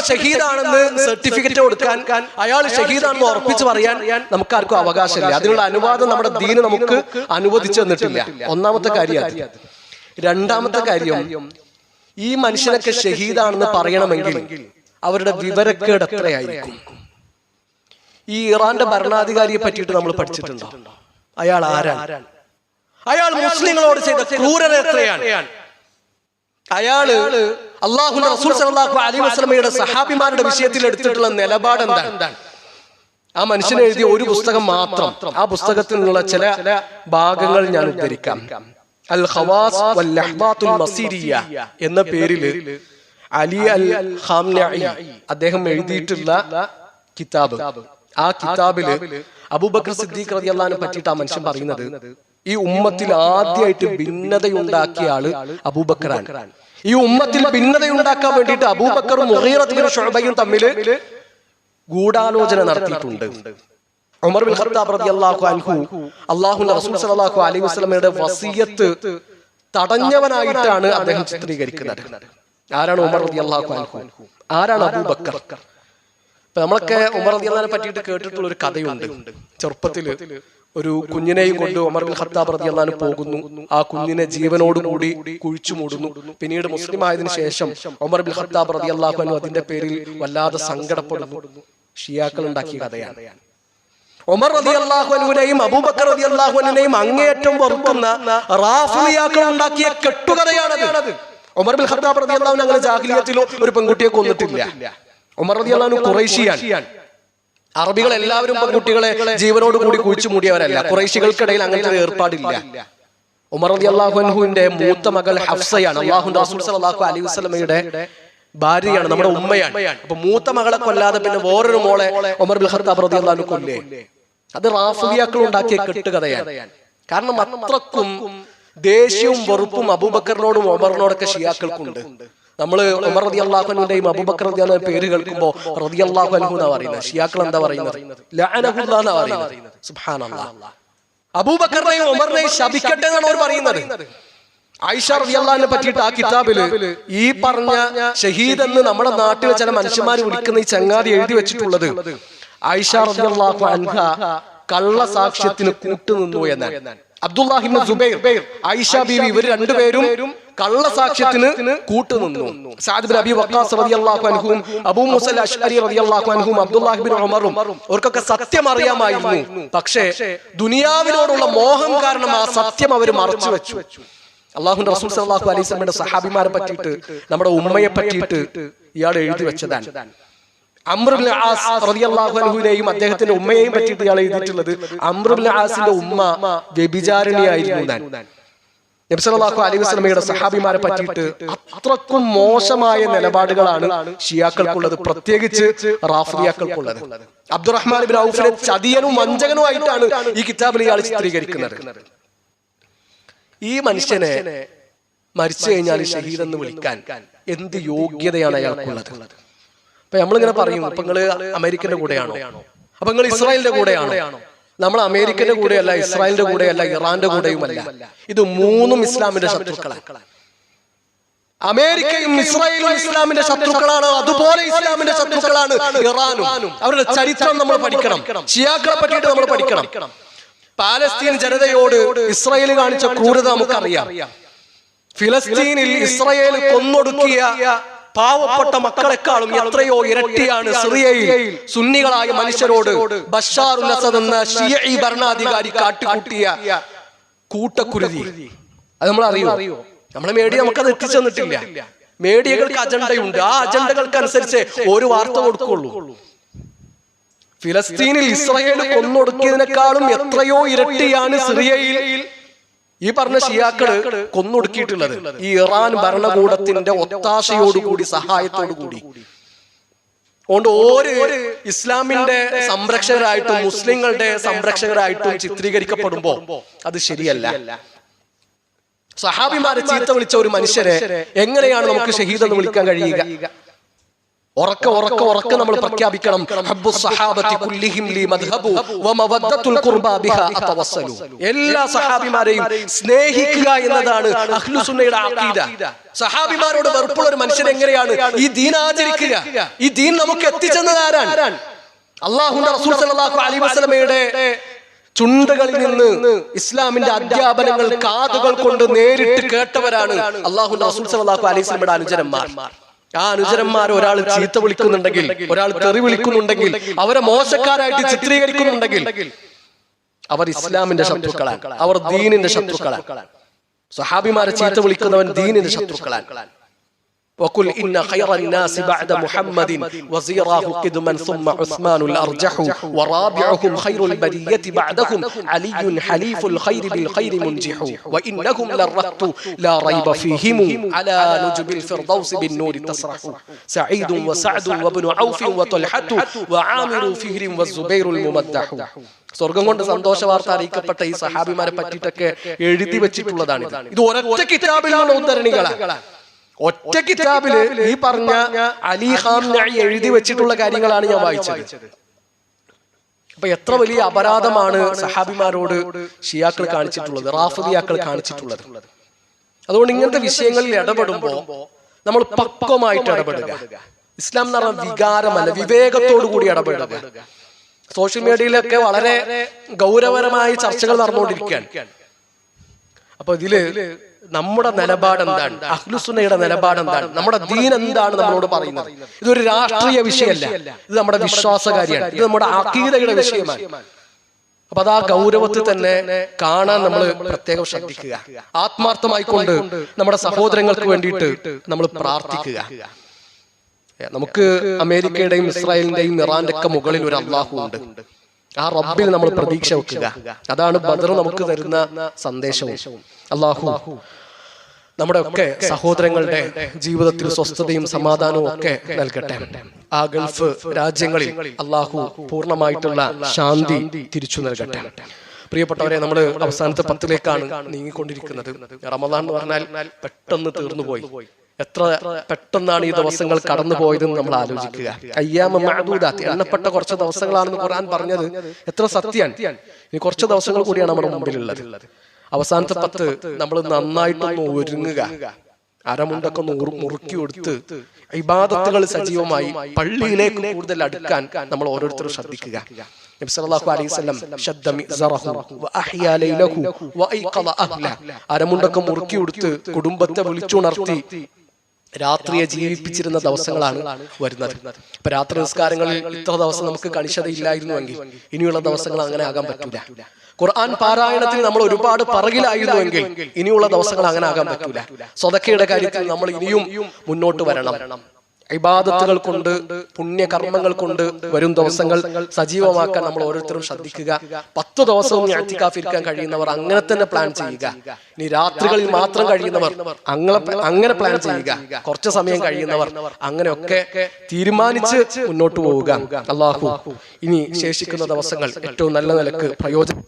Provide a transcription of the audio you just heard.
ഷഹീദാണെന്ന് certificate കൊടുക്കാൻ, അയാൾ ഷഹീദാണെന്ന് ഉറപ്പിച്ച് പറയാൻ നമുക്കാർക്കും അവകാശമില്ല. അതിനുള്ള അനുവാദം നമ്മുടെ ദീന് നമുക്ക് അനുവദിച്ചു തന്നിട്ടില്ല. ഒന്നാമത്തെ കാര്യം. രണ്ടാമത്തെ കാര്യം, ഈ മനുഷ്യനൊക്കെ ഷഹീദാണെന്ന് പറയണമെങ്കിൽ അവരുടെ വിവരക്കേട് എത്രയായിരിക്കും? ഈ ഇറാന്റെ ഭരണാധികാരിയെ പറ്റിയിട്ട് നമ്മൾ പഠിച്ചിട്ടുണ്ടോ? അയാൾ ആരാണ്? അയാൾ മുസ്ലിങ്ങളോട് ചെയ്ത ക്രൂരത എത്രയാണ്? അയാള് അല്ലാഹുവിന്റെ റസൂൽ സല്ലല്ലാഹു അലൈഹി വസല്ലമയുടെ സഹാബിമാരുടെ വിഷയത്തിൽ എടുത്തിട്ടുള്ള നിലപാട് എന്താണ്? ആ മനുഷ്യൻ എഴുതിയ ഒരു പുസ്തകം മാത്രം, ആ പുസ്തകത്തിലുള്ള ചില ഭാഗങ്ങൾ ഞാൻ ഉദ്ധരിക്കാം. അൽ ഖവാസ് വൽ ലഹ്ബാത്തുൽ മസീരിയ എന്ന പേരിൽ അലി അൽ ഖാംനഈ അദ്ദേഹം എഴുതിയിട്ടുള്ള കിതാബ്. ആ കിതാബില് അബൂബക്കർ സിദ്ദീഖ് റളിയല്ലാഹു അൻഹു പറ്റിയിട്ട് ആ മനുഷ്യൻ പറയുന്നത്, ഈ ഉമ്മത്തിൽ ആദ്യമായിട്ട് ഭിന്നതയുണ്ടാക്കിയ ആള് അബൂബക്കറാണ്. ഈ ഉമ്മത്തിൽ ഭിന്നതയുണ്ടാക്കാൻ വേണ്ടിയിട്ട് അബൂബക്കറും മുഗീറത്ത് ബിൻ ശുഅബയും തമ്മിൽ ഗൂഢാലോചന നടത്തിയിട്ടുണ്ട്. ഉമർ ബിൻ ഖത്താബ് റളിയല്ലാഹു അൻഹു അല്ലാഹുവിന്റെ റസൂൽ സല്ലല്ലാഹു അലൈഹി വസല്ലമയുടെ വസിയത്ത് തടഞ്ഞവനായിട്ടാണ് അദ്ദേഹം ചിത്രീകരിക്കുന്നത്. ആരാണ് ഉമർ റളിയല്ലാഹു അൻഹു? ആരാണ് അബൂബക്കർ? ഇപ്പൊ നമ്മളൊക്കെ ഉമർ റളിയല്ലാഹുവിനെ പറ്റിയിട്ട് കേട്ടിട്ടുള്ള ഒരു കഥയുണ്ട്. ചെറുപ്പത്തില് ഒരു കുഞ്ഞിനെയും കൊണ്ട് ഉമർ ബിൻ ഖത്താബ് റളിയല്ലാഹു അൻഹു പോകുന്നു. ആ കുഞ്ഞിനെ ജീവനോടുകൂടി കുഴിച്ചു മൂടുന്നു. പിന്നീട് മുസ്ലിം ആയതിനു ശേഷം ഉമർ ബിൻ ഖത്താബ് റളിയല്ലാഹു അൻഹു അതിന്റെ പേരിൽ വല്ലാതെ സങ്കടപ്പെടുന്നു. ഷിയാക്കൾ ഉണ്ടാക്കിയ കഥയാണ്. ഉമർ റളിയല്ലാഹു അൻഹുവിനെയും അബൂബക്കർ റളിയല്ലാഹു അൻഹുവിനെയും അങ്ങേയറ്റം വെറുക്കുന്ന റാഫിദിയാക്കൾ ഉണ്ടാക്കിയ കെട്ടുകഥയാണത്. ഉമർ ബിൻ ഖത്താബ് റളിയല്ലാഹു അൻഹു അങ്ങനെ ജാഹിലിയത്തിലോ ഒരു പെൺകുട്ടിയെ കൊന്നിട്ടില്ല. ഉമർ റളിയല്ലാഹു അൻഹു ഖുറൈശിയാണ്. അറബികൾ എല്ലാവരും പെൺകുട്ടികളെ ജീവനോട് കൂടി കുഴിച്ചു മൂടിയവരല്ല. ഖുറൈശികൾക്കിടയിൽ അങ്ങനത്തെ ഒരു ഏർപ്പാടില്ല. ഉമർ റളിയല്ലാഹു അൻഹുവിന്റെ മൂത്ത മകൾ ഹഫ്സയാണ്. അല്ലാഹുവിന്റെ റസൂൽ സല്ലല്ലാഹു അലൈഹി വസല്ലമയുടെ ഭാര്യയാണ്, നമ്മുടെ ഉമ്മയാണ്. അപ്പൊ മൂത്ത മകളെ കൊല്ലാതെ പിന്നെ വേറൊരു മോളെ ഉമർ ബിൻ ഖത്താബ് റളിയല്ലാഹു അൻഹു കൊല്ലേ. അത് റാഫിദിയാക്കൾ ഉണ്ടാക്കിയ കെട്ടുകഥയാണ്. കാരണം അത്രക്കും ദേഷ്യവും വെറുപ്പും അബൂബക്കറിനോടും ഉമറിനോടൊക്കെ ഷിയാക്കൾക്കുണ്ട്. നമ്മള് ഉമർ റളിയല്ലാഹു അൻഹുവിന്റെയും അബൂബക്കർ റളിയല്ലാഹു അൻഹു പേര് കേൾക്കുമ്പോ റളിയല്ലാഹു അൻഹു എന്നാ പറയുന്നത്. ഷിയാക്കൾ എന്താ പറയുന്നത്? ലഅനഹുല്ലാഹ് എന്നാ പറയുന്നത്. സുബ്ഹാനല്ലാഹ്. അബൂബക്കറിനെയും ഉമറിനെയും ശപിക്കട്ടെ എന്നാണ് അവർ പറയുന്നത്. ആയിഷ റളിയല്ലാഹു അൻഹയെ പറ്റിയിട്ട് ആ കിതാബില് ഈ പറഞ്ഞ ഷഹീദ് എന്ന് നമ്മുടെ നാട്ടിലെ ചില മനുഷ്യന്മാർ വിളിക്കുന്ന ഈ ചങ്ങാതി എഴുതി വെച്ചിട്ടുള്ളത്, ആയിഷ റളിയല്ലാഹു അൻഹ കള്ള സാക്ഷ്യത്തിന് കൂട്ടുനിന്നു എന്നാണ്. അബ്ദുല്ലാഹി ഇബ്നു സുബൈർ, ആയിഷ ബീവി, ഇവർ രണ്ടുപേരും കള്ളസാക്ഷ്യത്തിന് കൂട്ടുനിന്നു. സഅദ് ബിൻ അബി വഖാസ് റളിയല്ലാഹു അൻഹും അബൂ മൂസ അൽ അശ്അരി റളിയല്ലാഹു അൻഹും അബ്ദുല്ലാഹി ഇബ്നു ഉമറും അവർക്കൊക്കെ സത്യം അറിയാമായിരുന്നു. പക്ഷേ ദുനിയാവിനോടുള്ള മോഹം കാരണം ആ സത്യം അവർ മറച്ചു വെച്ചു. അല്ലാഹുവിന്റെ റസൂൽ സല്ലല്ലാഹു അലൈഹി വസല്ലമയുടെ സഹാബിമാരെ പറ്റിയിട്ട്, നമ്മുടെ ഉമ്മയെ പറ്റിയിട്ട് ഇയാൾ എഴുതി വെച്ചതാണ്. അംർ ഇബ്നു ആസ് റളിയല്ലാഹു അൻഹുവിനെയും അദ്ദേഹത്തിന്റെ ഉമ്മയെയും പറ്റിയിട്ട് ഇയാൾ എഴുതിയിട്ടുള്ളത്, അംർ ഇബ്നു ആസിന്റെ ഉമ്മ വ്യഭിചാരിണിയായിരുന്നു. നബി സല്ലല്ലാഹു അലൈഹി വസല്ലമയുടെ സഹാബിമാരെ പറ്റിയിട്ട് അത്രക്കും മോശമായ നിലപാടുകളാണ് ഷിയാക്കൾക്കുള്ളത്, പ്രത്യേകിച്ച് റാഫിദിയാക്കൾക്കുള്ളത്. അബ്ദുറഹ്മാൻ ഇബ്നു ഔഫിനെ ചതിയനും വഞ്ചകനും ആയിട്ടാണ് ഈ കിതാബിൽ ഇയാൾ ചിത്രീകരിക്കുന്നത്. ഈ മനുഷ്യനെ മരിച്ചു കഴിഞ്ഞാൽ ഷഹീദ് എന്ന് വിളിക്കാൻ എന്ത് യോഗ്യതയാണ് അയാൾക്കുള്ളത്? അപ്പൊ നമ്മളിങ്ങനെ പറയും, അപ്പൊ നിങ്ങള് അമേരിക്കന്റെ കൂടെയാണോ? അപ്പൊ നിങ്ങൾ ഇസ്രായേലിന്റെ കൂടെയാണോ? നമ്മൾ അമേരിക്കന്റെ കൂടെയല്ല, ഇസ്രായേലിന്റെ കൂടെയല്ല, ഇറാന്റെ കൂടെയുമല്ല. ഇത് മൂന്നും ഇസ്ലാമിന്റെ ശത്രുക്കളാണ്. അമേരിക്കയും ഇസ്രായേലും ഇസ്ലാമിന്റെ ശത്രുക്കളാണ്. അതുപോലെ ഇസ്ലാമിന്റെ ശത്രുക്കളാണ് ഇറാനും. അവരുടെ ചരിത്രം നമ്മൾ പഠിക്കണം. ഷിയാക്കളെ പറ്റിയിട്ട് നമ്മൾ പഠിക്കണം. പാലസ്തീൻ ജനതയോട് ഇസ്രായേൽ കാണിച്ച ക്രൂരത നമുക്കറിയാം. ഫിലസ്തീനിൽ ഇസ്രായേൽ കൊന്നൊടുക്കിയ പാവപ്പെട്ട മക്കളെക്കാളും എത്രയോ ഇരട്ടിയാണ് സിറിയയിൽ സുന്നികളായ മനുഷ്യരോട് ബഷാറുൽ അസദ് എന്ന ഷിയഈ ഭരണാധികാരി കാട്ടിക്കൂട്ടിയ കൂട്ടക്കുരുതി. അത് നമ്മൾ അറിയോ? നമ്മളെ മീഡിയ നമുക്കത് എത്തിച്ചു തന്നിട്ടില്ല. മീഡിയകൾക്ക് അജണ്ടയുണ്ട്. ആ അജണ്ടകൾക്ക് അനുസരിച്ച് ഒരു വാർത്ത കൊടുക്കുള്ളൂ. ഫിലസ്തീനിൽ ഇസ്രായേൽ കൊന്നൊടുക്കിയതിനേക്കാളും എത്രയോ ഇരട്ടിയാണ് സിറിയയിൽ ഈ പറഞ്ഞ ഷിയാക്കള് കൊന്നൊടുക്കിയിട്ടുള്ളത്. ഈ ഇറാൻ ഭരണകൂടത്തിന്റെ ഒത്താശയോടുകൂടി, സഹായത്തോടുകൂടി. അതുകൊണ്ട് ഒരു ഇസ്ലാമിന്റെ സംരക്ഷകരായിട്ടും മുസ്ലിങ്ങളുടെ സംരക്ഷകരായിട്ടും ചിത്രീകരിക്കപ്പെടുമ്പോ അത് ശരിയല്ല. സഹാബിമാരെ ചീത്ത വിളിച്ച ഒരു മനുഷ്യരെ എങ്ങനെയാണ് നമുക്ക് ഷഹീദ് എന്ന് വിളിക്കാൻ കഴിയുക? ഉറക്കെ നമ്മൾ പ്രഖ്യാപിക്കണം. എല്ലാ സഹാബിമാരെയും സ്നേഹിക്കുക എന്നതാണ് അഹ്ലുസുന്നയുടെ അഖീദ. സഹാബിമാരോട് വെറുപ്പുള്ള ഒരു മനുഷ്യൻ എങ്ങനെയാണ് ഈ ദീൻ ആചരിക്കുക? ഈ ദീൻ നമുക്ക് എത്തിച്ചെന്നത് ആരാണ്? അല്ലാഹുവിന്റെ റസൂൽ സല്ലല്ലാഹു അലൈഹി വസല്ലമയുടെ ചുണ്ടുകളിൽ നിന്ന് ഇസ്ലാമിന്റെ അധ്യാപനങ്ങൾ കാതുകൾ കൊണ്ട് നേരിട്ട് കേട്ടവരാണ് അല്ലാഹുവിന്റെ റസൂൽ സല്ലല്ലാഹു അലൈഹി വസല്ലമയുടെ അനുചരന്മാർ. ആ അനുചരന്മാർ ഒരാൾ ചീത്ത വിളിക്കുന്നുണ്ടെങ്കിൽ, ഒരാൾ തെറി വിളിക്കുന്നുണ്ടെങ്കിൽ, അവരെ മോശക്കാരായിട്ട് ചിത്രീകരിക്കുന്നുണ്ടെങ്കിൽ അവർ ഇസ്ലാമിന്റെ ശത്രുക്കളാണ്, അവർ ദീനിന്റെ ശത്രുക്കളാണ്. സഹാബിമാരെ ചീത്ത വിളിക്കുന്നവൻ ദീനിന്റെ ശത്രുക്കളാണ്. وقل إن خير الناس بعد محمد وزيراه قدما ثم عثمان الأرجح ورابعهم خير البرية بعدهم علي حليف الخير بالخير منجح وإنهم للرهط لا ريب فيهم على نجب الفردوس بالنور تسرح سعيد وسعد وابن عوف وطلحة وعامر فهر والزبير الممدح. സ്വർഗം കൊണ്ട് സന്തോഷ വാർത്ത അറിയിക്കപ്പെട്ട ഈ സഹാബിമാരെ പറ്റിയിട്ടൊക്കെ എഴുതി വെച്ചിട്ടുള്ളതാണ്. ഇത് ഒരൊറ്റ കിതാബിലുള്ള ഉദ്ധരണികളാണ്. ഒറ്റ കിതാബില് ഈ പറഞ്ഞ അലി ഖാംനഈ എഴുതി വെച്ചിട്ടുള്ള കാര്യങ്ങളാണ് ഞാൻ വായിച്ചത്. അപ്പൊ എത്ര വലിയ അപരാധമാണ് സഹാബിമാരോട് ഷിയാക്കൾ കാണിച്ചിട്ടുള്ളത്, റാഫിദിയാക്കൾ കാണിച്ചിട്ടുള്ളത്. അതുകൊണ്ട് ഇങ്ങനത്തെ വിഷയങ്ങളിൽ ഇടപെടുമ്പോൾ നമ്മൾ പക്വമായിട്ട് ഇടപെടുക. ഇസ്ലാം എന്ന് പറഞ്ഞ വികാരമല്ല, വിവേകത്തോടു കൂടി ഇടപെടുക. സോഷ്യൽ മീഡിയയിലൊക്കെ വളരെ ഗൗരവപരമായ ചർച്ചകൾ നടന്നുകൊണ്ടിരിക്കുകയാണ്. അപ്പൊ ഇതില് നമ്മുടെ നിലപാട് എന്താണ്? അഹ്ലുസുന്നയുടെ നിലപാട് എന്താണ്? നമ്മുടെ ദീൻ എന്താണ് നമ്മളോട് പറയുന്നത്? ഇതൊരു രാഷ്ട്രീയ വിഷയമല്ല, ഇത് നമ്മുടെ വിശ്വാസകാരിയാണ്, ഇത് നമ്മുടെ അഖീദയുടെ വിഷയമാണ്. അപ്പൊ അത് ആ ഗൗരവത്തിൽ തന്നെ കാണാൻ നമ്മൾ പ്രത്യേകം ശ്രദ്ധിക്കുക. ആത്മാർത്ഥമായിക്കൊണ്ട് നമ്മുടെ സഹോദരങ്ങൾക്ക് വേണ്ടിയിട്ട് നമ്മൾ പ്രാർത്ഥിക്കുക. നമുക്ക് അമേരിക്കയുടെയും ഇസ്രായേലിന്റെയും ഇറാന്റെ ഒക്കെ മുകളിൽ ഒരു അല്ലാഹു ഉണ്ട്. ആ റബ്ബിൽ നമ്മൾ പ്രതീക്ഷ വെക്കുക. അതാണ് ബദർ നമുക്ക് തരുന്ന സന്ദേശവും. അല്ലാഹു നമ്മുടെ ഒക്കെ സഹോദരങ്ങളുടെ ജീവിതത്തിൽ സ്വസ്ഥതയും സമാധാനവും ഒക്കെ നൽകട്ടെ. ആ ഗൾഫ് രാജ്യങ്ങളിൽ അല്ലാഹു പൂർണ്ണമായിട്ടുള്ള ശാന്തി തിരിച്ചു നൽകട്ടെ. പ്രിയപ്പെട്ടവരെ, നമ്മൾ അവസാനത്തെ 10ലേക്കാണ് നീങ്ങിക്കൊണ്ടിരിക്കുന്നത്. റമദാൻ എന്ന് പറഞ്ഞാൽ പെട്ടെന്ന് തീർന്നുപോയി. എത്ര പെട്ടെന്നാണ് ഈ ദിവസങ്ങൾ കടന്നു പോയതെന്ന് നമ്മൾ ആലോചിക്കുക. അയ്യാമ മഅദൂദാത്ത്, എണ്ണപ്പെട്ട കുറച്ച് ദിവസങ്ങളാണെന്ന് ഖുർആൻ പറഞ്ഞത് എത്ര സത്യമാണ്. ഇനി കുറച്ച് ദിവസങ്ങൾ കൂടിയാണ് നമ്മുടെ മുമ്പിലുള്ളത്. അവസാനത്തെ 10 നമ്മൾ നന്നായിട്ടൊന്ന് ഒരുങ്ങുക. അരമുണ്ടൊക്കെ മുറുക്കി കൊടുത്ത് ഇബാദത്തുകൾ സജീവമായി പള്ളിയിലേക്ക് കൂടുതൽ അടുക്കാൻ നമ്മൾ ഓരോരുത്തരും ശ്രദ്ധിക്കുക. നബി സല്ലല്ലാഹു അലൈഹി വസല്ലം ശദ്ദ മിസ്റഹു വഅഹ്യാ ലൈലഹു വഅയ്ഖള അഹ്ല, അരമുണ്ടൊക്കെ മുറുക്കി കൊടുത്ത് കുടുംബത്തെ വിളിച്ചുണർത്തി രാത്രിയെ ജീവിപ്പിച്ചിരുന്ന ദിവസങ്ങളാണ് വരുന്നത്. ഇപ്പൊ രാത്രി നിസ്കാരങ്ങളിൽ ഇത്ര ദിവസം നമുക്ക് കണിശതയില്ലായിരുന്നുവെങ്കിൽ ഇനിയുള്ള ദിവസങ്ങൾ അങ്ങനെ ആകാൻ പറ്റൂല. ഖുർആൻ പാരായണത്തിൽ നമ്മൾ ഒരുപാട് പറകിലായിരുന്നുവെങ്കിൽ ഇനിയുള്ള ദിവസങ്ങൾ അങ്ങനെ ആകാൻ പറ്റൂല. സ്വതക്കയുടെ കാര്യത്തിൽ നമ്മൾ ഇനിയും മുന്നോട്ട് വരണം. ഇബാദത്തുകൾ കൊണ്ട്, പുണ്യകർമ്മങ്ങൾ കൊണ്ട് വരും ദിവസങ്ങൾ സജീവമാക്കാൻ നമ്മൾ ഓരോരുത്തരും ശ്രദ്ധിക്കുക. 10 ദിവസവും ഇഅ്തികാഫിരിക്കാൻ കഴിയുന്നവർ അങ്ങനെ തന്നെ പ്ലാൻ ചെയ്യുക. ഇനി രാത്രികളിൽ മാത്രം കഴിയുന്നവർ അങ്ങനെ പ്ലാൻ ചെയ്യുക. കുറച്ച് സമയം കഴിയുന്നവർ അങ്ങനെയൊക്കെ തീരുമാനിച്ച് മുന്നോട്ട് പോവുക. അല്ലാഹു ഇനി ശേഷിക്കുന്ന ദിവസങ്ങൾ ഏറ്റവും നല്ല നിലക്ക് പ്രയോജനം